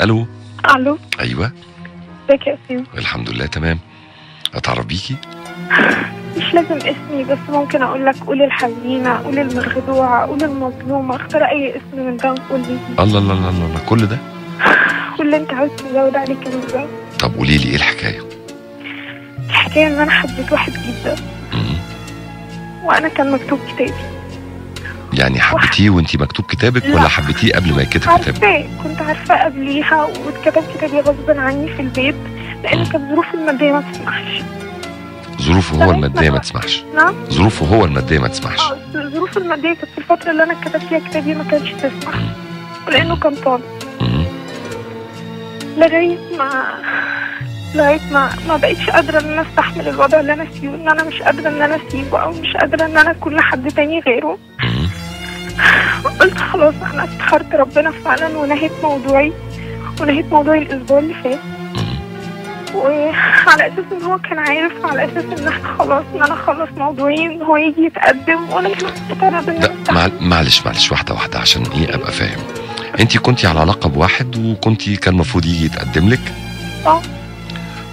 الو. الو. ايوه. ازيك يا اسيم؟ الحمد لله تمام. اتعرف بيكي؟ مش لازم اسمي، بس ممكن اقول لك قول الحزينه، قول المخدوعه، قول المظلومه، اختار اي اسم من ده وقول لي. الله الله الله الله، كل ده؟ قول اللي انت عاوز تزود عليه كمان ده. طب قولي لي ايه الحكايه؟ الحكايه ان انا حبيت واحد جدا وانا كان مكتوب كتابي. يعني حبيتيه وانتي مكتوب كتابك ولا حبيتيه قبل ما يتكتب كتابك؟ عارفاه، كنت عارفاه قبليها واتكتب كتابي غصب عني في البيت لان كانت ظروفي الماديه ما تسمحش. ظروفه هو الماديه ما تسمحش؟ نعم، ظروفه هو الماديه ما تسمحش. الظروف الماديه كانت في الفتره اللي انا كتبت فيها كتابي ما كانتش تسمح، ولانه كان طالب. لغايه ما بقيتش قادره ان انا استحمل الوضع اللي انا فيه، ان انا مش قادره ان انا اسيبه او مش قادره ان انا اكون لحد تاني غيره. قلت خلاص انا استخرت ربنا فعلا ونهيت موضوعي الاسبوع اللي فات، وعلى اساس ان هو كان عارف، على اساس ان احنا خلاص ان انا خلص موضوعي ان هو يجي يتقدم وانا مش مقتنعه. معلش واحده عشان ايه ابقى فاهم. انتي كنتي على علاقه بواحد وكنتي كان المفروض يجي يتقدم لك؟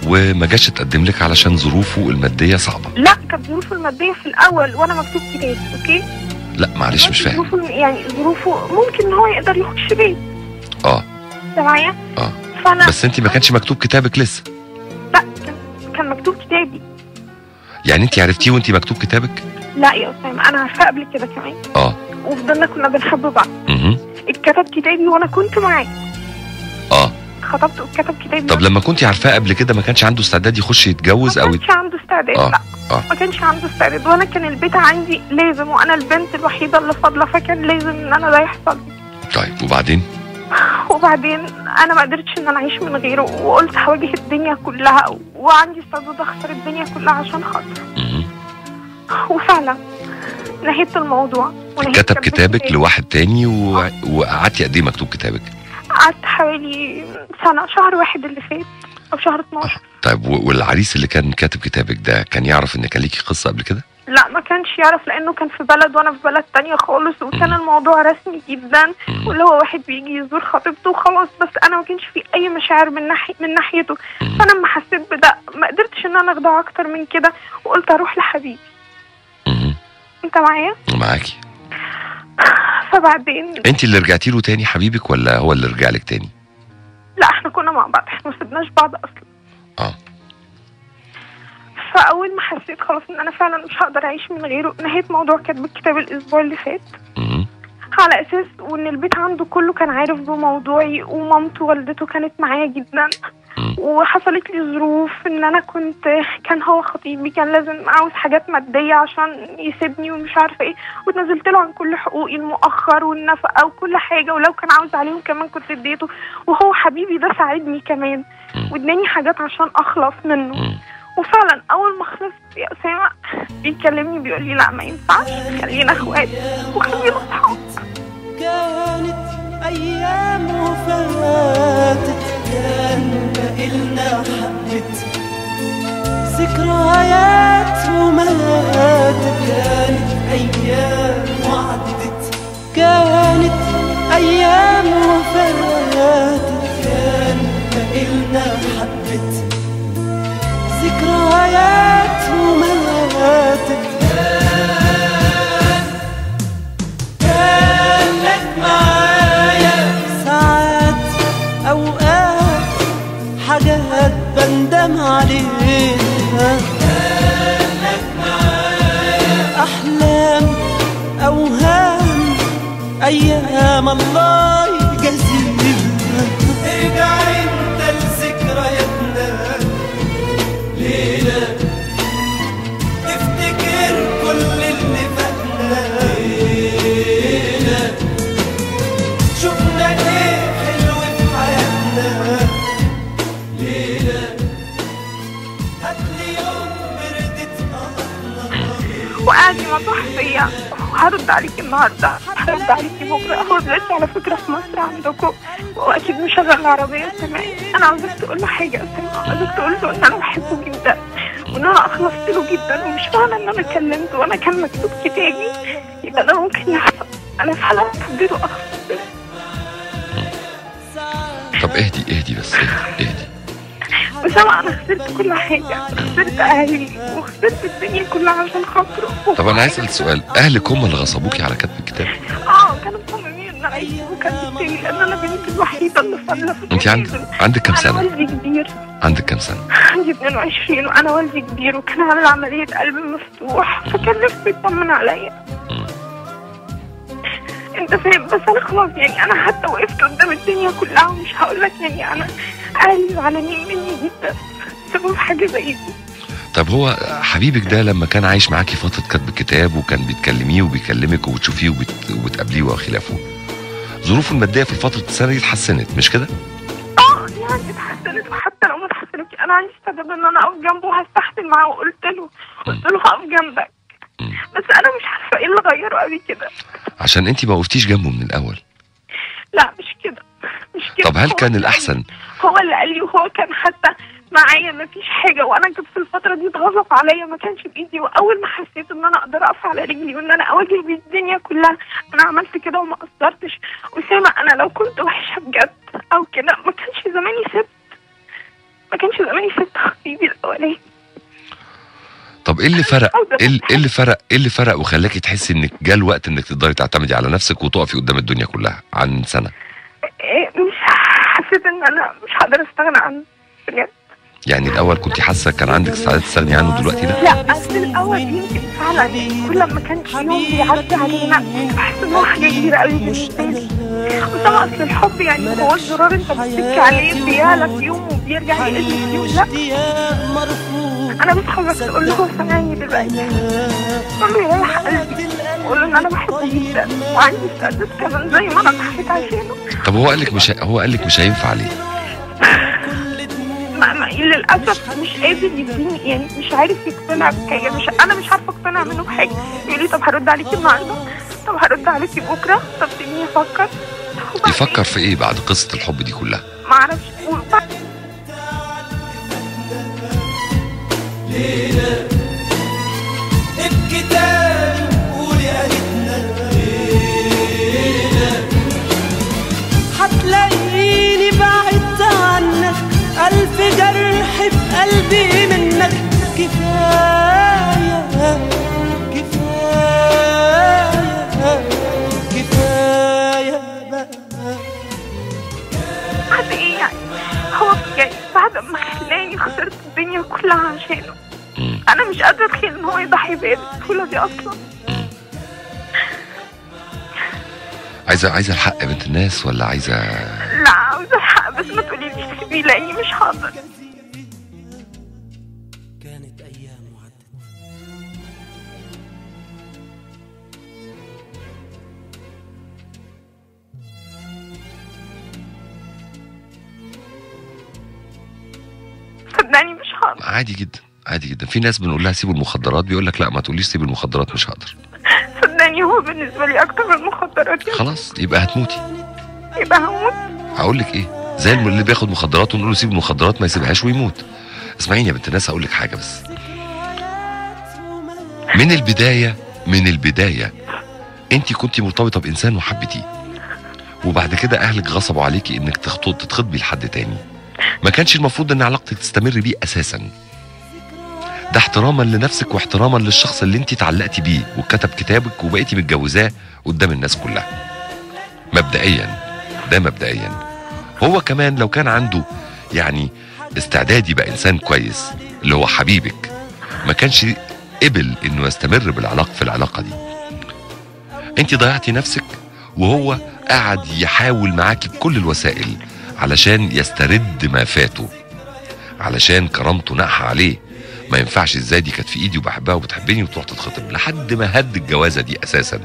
وما جاش يتقدم لك علشان ظروفه الماديه صعبه؟ لا، كانت ظروفه الماديه في الاول وانا مكتوب كتابي. اوكي، لا معلش مش فاهم. ظروفه ممكن ان هو يقدر يخش بيت. معايا؟ بس انتي ما كانش مكتوب كتابك لسه؟ لا، كان مكتوب كتابي. يعني انتي عرفتيه وانتي مكتوب كتابك؟ لا يا اسامه، انا عارفاه قبل كده كمان. وفضلنا كنا بنحب بعض. اتكتب كتابي وانا كنت معاه. خطبته واتكتب كتابي. طب لما كنتي عارفاه قبل كده ما كانش عنده استعداد يخش يتجوز او ما كانش عنده استعداد؟ لا ما كانش عنده استعداد، وانا كان البيت عندي لازم، وانا البنت الوحيده اللي فاضله، فكان لازم ان انا ده يحصل. طيب وبعدين انا ما قدرتش ان انا اعيش من غيره، وقلت هواجه الدنيا كلها وعندي استعداد اخسر الدنيا كلها عشان خاطره. وفعلا نهيت الموضوع. كتب كتابك لواحد تاني وقعدتي قد ايه مكتوب كتابك؟ قعدت حوالي سنه، شهر واحد اللي فات او شهر 12. طيب والعريس اللي كان كاتب كتابك ده كان يعرف ان كان ليكي قصه قبل كده؟ لا، ما كانش يعرف لانه كان في بلد وانا في بلد تانية خالص، وكان الموضوع رسمي جدا، واللي هو واحد بيجي يزور خطيبته وخلاص، بس انا ما كانش في اي مشاعر من ناحيته. فانا لما حسيت بده ما قدرتش ان انا اخدعه اكتر من كده، وقلت اروح لحبيبي. انت معايا؟ معاكي. فبعدين انت اللي رجعتي له تاني حبيبك ولا هو اللي رجع لك تاني؟ لا، احنا كنا مع بعض، احنا ما سيبناش بعض اصلا. فاول ما حسيت خلاص ان انا فعلا مش هقدر اعيش من غيره، نهيت موضوع كتب الكتاب الاسبوع اللي فات. على اساس وان البيت عنده كله كان عارف بموضوعي، ومامته والدته كانت معايا جدا، وحصلت لي ظروف ان انا كان هو خطيبي، كان لازم عاوز حاجات ماديه عشان يسيبني ومش عارفه ايه، واتنازلت له عن كل حقوقي، المؤخر والنفقه وكل حاجه، ولو كان عاوز عليهم كمان كنت اديته. وهو حبيبي ده ساعدني كمان واداني حاجات عشان اخلص منه. وفعلا اول ما خلصت يا اسامه بيكلمني بيقول لي لا ما ينفعش، خلينا اخوات وخلينا اصحاب. كانت ايام وفاتت، كان بقلنا حبت ذكريات وماتت، كانت ايام وعدت، كانت ايام وفاتت، كان بقلنا حبت ذكريات وماتت. كانت معايا ساعات اوقات حاجات بندم عليها، كانت معايا احلام اوهام ايام الله يجازيها. ارجع انت لذكرياتنا ليلة، افتكر كل اللي فاتنا ليلة، شفنا ايه حلو في حياتنا ليلة، هاتلي يوم بردت قهرنا. وقاعد يمطح فيا، هرد عليك النهارده، هرد عليكي بكره، هو دلوقتي على فكره في مصر عندكم واكيد مشغل العربيه سامعني. انا عاوزك تقول له حاجه يا اسامه، عاوزك تقول له ان انا بحبه جدا وان انا اخلصت له جدا، ومش معنى ان انا كلمته وانا كان مكتوب كتابي يبقى ده ممكن يحصل. انا فعلا حبيته اخلص له. طب اهدي اهدي بس اهدي اهدي. أسامة أنا خسرت كل حاجة، خسرت أهلي وخسرت الدنيا كلها عشان خاطره. طب انا عايز اسال سؤال، اهلك هم اللي غصبوكي على كتب الكتاب؟ كانوا مصممين إن أنا أعيش وكان تاني، لأن أنا بنتي الوحيدة اللي فاضلة في انت عندك كام سنة؟ أنا والدي كبير. عندك كام سنة؟ عندي 22 وأنا والدي كبير وكان عامل عملية قلب مفتوح، فكان نفسه يطمن عليا. انت فاهم؟ بس انا خلاص يعني انا حتى وقفت قدام الدنيا كلها ومش هقول لك يعني انا اهلي زعلانين مني جدا بسبب حاجه زي دي. طب هو حبيبك ده لما كان عايش معاكي فتره كتب كتاب وكان بتكلميه وبيكلمك وبتشوفيه وبتقابليه وخلافه، ظروفه الماديه في فتره السنه دي اتحسنت مش كده؟ يعني اتحسنت، وحتى لو ما اتحسنتش انا عندي استعداد ان انا اقف جنبه وهستحمل معاه، وقلت له هقف جنبك. بس انا مش عارفه ايه اللي غيره قوي كده. عشان انت ما وقفتيش جنبه من الاول. لا مش كده مش كده. طب هل كان الاحسن؟ هو اللي قال لي، وهو كان حتى معايا ما فيش حاجه، وانا كنت في الفتره دي اتغصب عليا ما كانش بايدي، واول ما حسيت ان انا اقدر اقف على رجلي وان انا اواجه بيه الدنيا كلها انا عملت كده وما قصرتش. اسامه انا لو كنت وحشه بجد او كده ما كانش زماني سبت حبيبي الاولاني. طب ايه اللي فرق وخلاكي تحسي انك جه الوقت انك تقدري تعتمدي على نفسك وتقفي قدام الدنيا كلها عن سنه؟ مش حسيت ان انا مش هقدر استغنى عنه بجد. يعني الاول كنت حاسه كان عندك استعداد تستغني عنه، دلوقتي لا؟ لا اصل الاول يمكن فعلا كل ما كان يوم بيعدي علينا بحس ان هو حاجه كبيره قوي بالنسبه لي. وطبعا اصل الحب يعني هو الزرار انت بتتك عليه بيعلى في يوم وبيرجع يقل في يوم. لا انا بصحى بس اقول له هو سامعني دلوقتي، اقول له يريح قلبي، اقول له ان انا بحبه جدا وعندي استعداد كمان زي ما انا ضحيت عشانه. طب هو قال لك مش هينفع ليه؟ للاسف مش قادر يديني، يعني مش عارف يقتنع بحاجه، انا مش عارفه اقتنع منه بحاجه. يقول لي طب هرد عليكي النهارده، طب هرد عليكي بكره، طب سيبيني افكر. يفكر في ايه بعد قصه الحب دي كلها؟ ما اعرفش. ليلة ابكي تاني وقولي يا ريتنا ليلة هتلاقيني بعدت عنك، ألف جرح في قلبي منك. كفاية بقى. بعد ايه يعني؟ هو يعني بعد ما خلاني خسرت الدنيا كلها عشانه انا مش قادره اتخيل ان هو يضحي بيا بالسهوله دي اصلا. عايزه الحق يا بنت الناس ولا عايزه؟ لا عاوزه الحق، بس ما تقوليليش سيبيه لاني مش هقدر. كانت ايام وعدت. صدقني مش هقدر. عادي جدا عادي جدا. في ناس بنقول لها سيبوا المخدرات بيقول لك لا ما تقوليش سيب المخدرات مش هقدر. صدقني هو بالنسبه لي اكتر من المخدرات. خلاص يبقى هتموتي. يبقى هموت. هقول لك ايه، زي اللي بياخد مخدرات ونقول له سيب المخدرات ما يسيبهاش ويموت. اسمعيني يا بنت الناس هقول لك حاجه بس. من البدايه انت كنتي مرتبطه بانسان وحبتيه، وبعد كده اهلك غصبوا عليكي انك تتخطبي لحد تاني. ما كانش المفروض ان علاقتك تستمر بيه اساسا. ده احتراما لنفسك واحتراما للشخص اللي انت اتعلقتي بيه وكتب كتابك وبقيتي متجوزاه قدام الناس كلها. مبدئيا هو كمان لو كان عنده يعني استعداد يبقى انسان كويس اللي هو حبيبك ما كانش قبل انه يستمر في العلاقه دي. انت ضيعتي نفسك وهو قاعد يحاول معاكي بكل الوسائل علشان يسترد ما فاته، علشان كرامته ناقحه عليه. ما ينفعش ازاي دي كانت في ايدي وبحبها وبتحبني وتروح تتخطب، لحد ما هد الجوازه دي اساسا.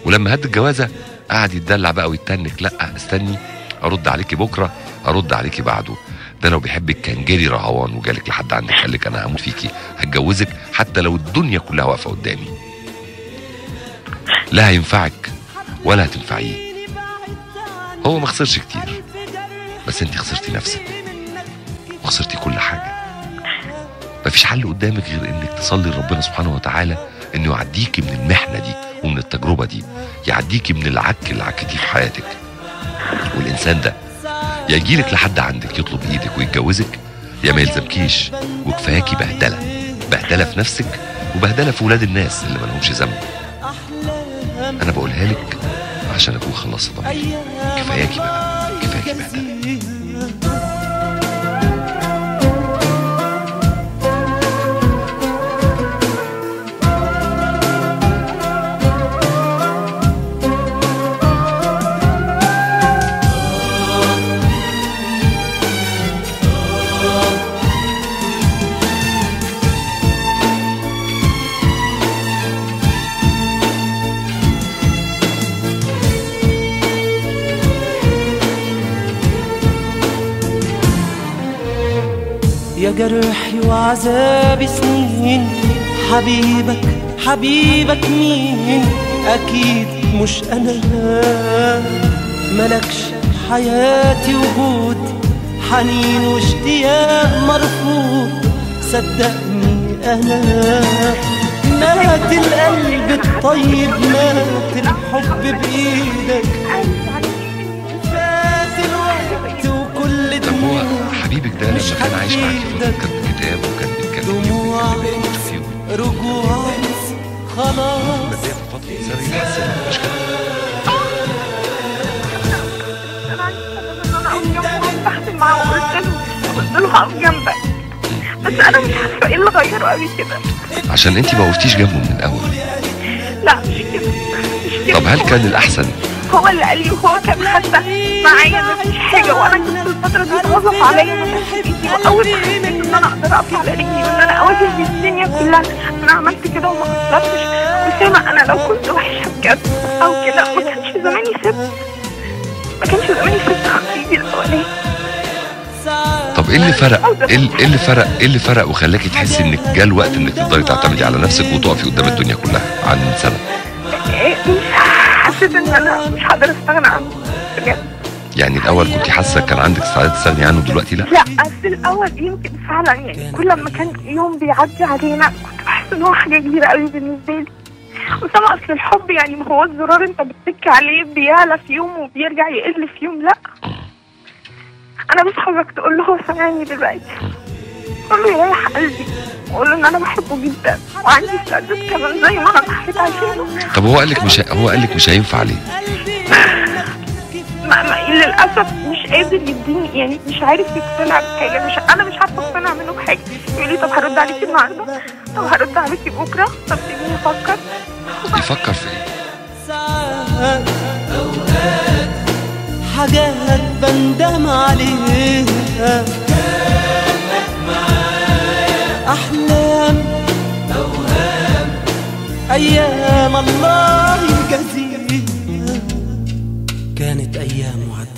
ولما هد الجوازه قعد يتدلع بقى ويتنك، لا استني ارد عليكي بكره، ارد عليكي بعده. ده لو بيحبك كان جالي رهوان وجالك لحد عندك قال لك انا هموت فيكي هتجوزك حتى لو الدنيا كلها واقفه قدامي. لا هينفعك ولا هتنفعيه. هو ما خسرش كتير بس انت خسرتي نفسك وخسرتي كل حاجه. مفيش حل قدامك غير انك تصلي لربنا سبحانه وتعالى انه يعديكي من المحنه دي ومن التجربه دي، يعديكي من العك اللي عكتيه في حياتك. والانسان ده يا يجيلك لحد عندك يطلب ايدك ويتجوزك، يا ما يلزمكيش وكفاياكي بهدله في نفسك وبهدله في ولاد الناس اللي مالهمش ذنب. انا بقولها لك عشان اكون خلصت ضميري. كفاياكي بقى، كفاياكي بهدله. يا جرحي وعذابي سنين، حبيبك مين؟ أكيد مش أنا. ملكش حياتي وجود، حنين واشتياق مرفوض، صدقني أنا. مات القلب الطيب، مات الحب بإيدك، فات الوقت وكل دموع. حبيبك ده لما كان عايش معاكي فترة كتب كتاب وكان بيتكلم وبيتكلم رجوع خلاص. بس هي في فترة زي حسن مش كده؟ انا عايزه ان انا اقف جنبه واتحد معاه وقلت له هقف جنبك، بس انا مش عارفه ايه اللي غيره قوي كده. عشان انتي ما وقفتيش جنبه من الاول. لا مش كده. طب هل كان الاحسن؟ هو اللي قال لي، وهو كان حتى معايا مفيش حاجه، وانا كنت في الفتره دي اتوظف عليا ما كانش بايدي، واول ما حسيت ان انا اقدر اقف على رجلي وان انا اواجه الدنيا كلها انا عملت كده وما قصرتش. وسامع انا لو كنت وحشه بجد او كده ما كانش زماني سبت خطيبي الاولاني. طب ايه اللي فرق وخلاكي تحسي انك جه الوقت انك تقدري تعتمدي على نفسك وتقفي قدام الدنيا كلها عن سنه؟ حسيت ان انا مش هقدر استغنى عنه بجد. يعني الاول كنت حاسه كان عندك استعداد تستغني عنه، دلوقتي لا؟ لا في الاول يمكن فعلا، يعني كل ما كان يوم بيعدي علينا كنت بحس ان هو حاجه كبيره قوي بالنسبه لي. وطبعا اصل الحب يعني ما هو الزرار انت بتتك عليه بيعلى في يوم وبيرجع يقل في يوم، لا. انا بس عايزك تقول له هو سامعني دلوقتي، قول له يريح قلبي، وقول له ان انا بحبه جدا وعندي استعداد كمان زي ما انا ضحيت عشانه. طب هو قال لك مش هينفع ليه؟ للاسف مش قادر يديني، يعني مش عارف يقتنع بحاجه، انا مش عارفه اقتنع منه بحاجه. يقول لي طب هرد عليكي النهارده، طب هرد عليكي بكره، طب سيبيني افكر. يفكر في ايه؟ ساعات اوقات حاجات بندم عليها، كانت معايا احلام اوهام، ايام الله يجازيها، كانت ايام وعدت.